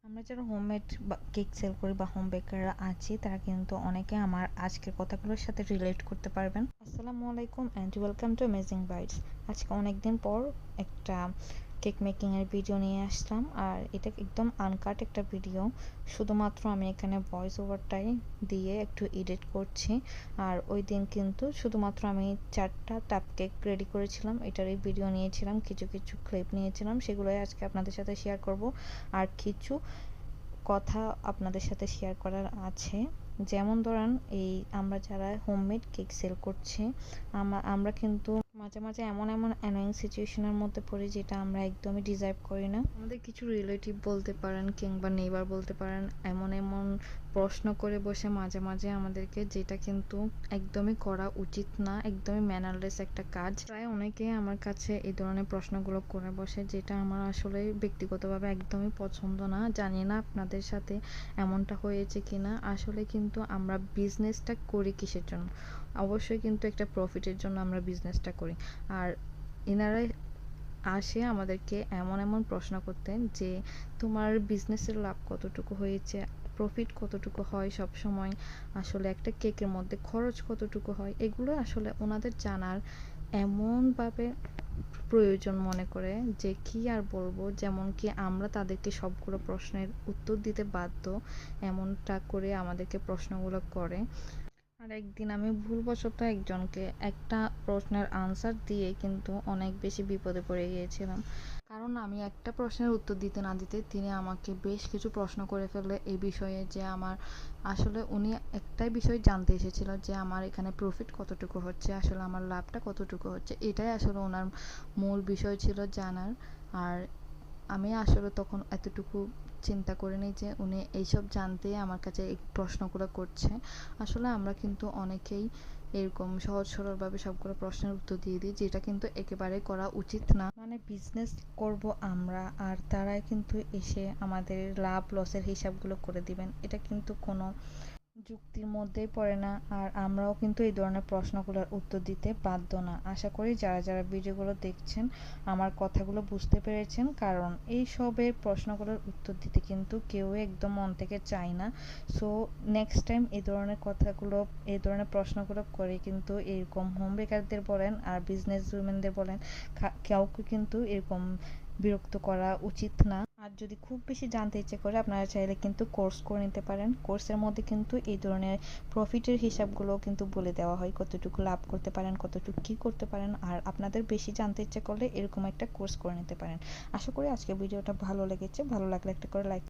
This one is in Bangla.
আমরা যারা হোমমেড কেক সেল করি বা হোম বেকাররা আছি তারা কিন্তু অনেকে আমার আজকের কথাগুলোর সাথে রিলেট করতে পারবেন। আসসালামু আলাইকুম and welcome to Amazing Bytes. আজকে অনেকদিন পর একটা কেক মেকিং এর ভিডিও নিয়ে আসলাম, আর এটা একদম আনকাট একটা ভিডিও। শুধুমাত্র আমি এখানে ভয়েস ওভারটাই দিয়ে একটু এডিট করছি। আর ওই দিন কিন্তু শুধুমাত্র আমি 4টা টাপ কেক রেডি করেছিলাম, এটারই ভিডিও নিয়েছিলাম, কিছু কিছু ক্লিপ নিয়েছিলাম, সেগুলোই আজকে আপনাদের সাথে শেয়ার করব। আর কিছু কথা আপনাদের সাথে শেয়ার করার আছে। যেমন ধরেন, এই আমরা যারা হোমমেড কেক সেল করছি, আমরা কিন্তু মাঝে মাঝে এমন এমন অ্যানোয়িং সিচুয়েশনের মধ্যে পড়ি যেটা আমরা একদমই ডিজার্ভ করি না। আমাদের কিছু রিলেটিভ বলতে পারেন কিংবা নেইবার বলতে পারেন, এমন এমন প্রশ্ন করে বসে মাঝে মাঝে আমাদেরকে, যেটা কিন্তু একদমই করা উচিত না, একদমই ম্যানারলেস একটা কাজ। প্রায় অনেকেই আমার কাছে এই ধরনের প্রশ্নগুলো করে বসে, যেটা আমার আসলে ব্যক্তিগতভাবে একদমই পছন্দ না। জানি না আপনাদের সাথে এমনটা হয়েছে কিনা। আসলে কিন্তু আমরা বিজনেসটা করি কিসের জন্য? অবশ্যই কিন্তু একটা প্রফিটের জন্য আমরা বিজনেসটা করি। আর এনারাই আসে আমাদেরকে এমন এমন প্রশ্ন করতেন যে তোমার বিজনেসের লাভ কতটুকু হয়েছে, প্রফিট কতটুকু হয় সব সময়, আসলে একটা কেকের মধ্যে খরচ কতটুকু হয়, এগুলো আসলে ওনাদের জানার এমনভাবে প্রয়োজন মনে করে যে কি আর বলবো। যেমন কি আমরা তাদেরকে সবগুলো প্রশ্নের উত্তর দিতে বাধ্য, এমনটা করে আমাদেরকে প্রশ্নগুলো করে। আর একদিন আমি ভুলবশত একজনকে একটা প্রশ্নের আনসার দিয়ে কিন্তু অনেক বেশি বিপদে পড়ে গিয়েছিলাম। কারণ আমি একটা প্রশ্নের উত্তর দিতে না দিতে তিনি আমাকে বেশ কিছু প্রশ্ন করে ফেললে এই বিষয়ে, যে আমার আসলে উনি একটাই বিষয় জানতে এসেছিল যে আমার এখানে প্রফিট কতটুকু হচ্ছে, আসলে আমার লাভটা কতটুকু হচ্ছে, এটাই আসলে ওনার মূল বিষয় ছিল জানার। আর আমি আসলে তখন এতটুকু চিন্তা করিনি যে উনি এইসব জানতেই আমার কাছে এই প্রশ্নগুলো করছে। আসলে আমরা কিন্তু অনেকেই এরকম সহজ সরলভাবে সবগুলো প্রশ্নের উত্তর দিয়ে দিই, যেটা কিন্তু একেবারে করা উচিত না। মানে বিজনেস করব আমরা, আর তারাই কিন্তু এসে আমাদের লাভ লসের হিসাবগুলো করে দিবেন, এটা কিন্তু কোনো যুক্তির মধ্যেই পড়ে না। আর আমরাও কিন্তু এই ধরনের প্রশ্নগুলোর উত্তর দিতে বাধ্য না। আশা করি যারা যারা ভিডিওগুলো দেখছেন আমার কথাগুলো বুঝতে পেরেছেন, কারণ এই সবের প্রশ্নগুলোর উত্তর দিতে কিন্তু কেউ একদম মন থেকে চায় না। সো নেক্সট টাইম এই ধরনের কথাগুলো, এই ধরনের প্রশ্নগুলো করে কিন্তু এরকম হোম বেকারদের বলেন আর বিজনেস উইমেনদের বলেন, কাউকে কিন্তু এরকম বিরক্ত করা উচিত না। আর যদি খুব বেশি জানতে ইচ্ছে করে আপনারা চাইলে কিন্তু কোর্স করে নিতে পারেন। কোর্সের মধ্যে কিন্তু এই ধরনের প্রফিটের হিসাবগুলো কিন্তু বলে দেওয়া হয়, কতটুকু লাভ করতে পারেন, কতটুকু কী করতে পারেন। আর আপনাদের বেশি জানতে ইচ্ছে করলে এরকম একটা কোর্স করে নিতে পারেন। আশা করি আজকের ভিডিওটা ভালো লেগেছে। ভালো লাগলে একটা করে লাইক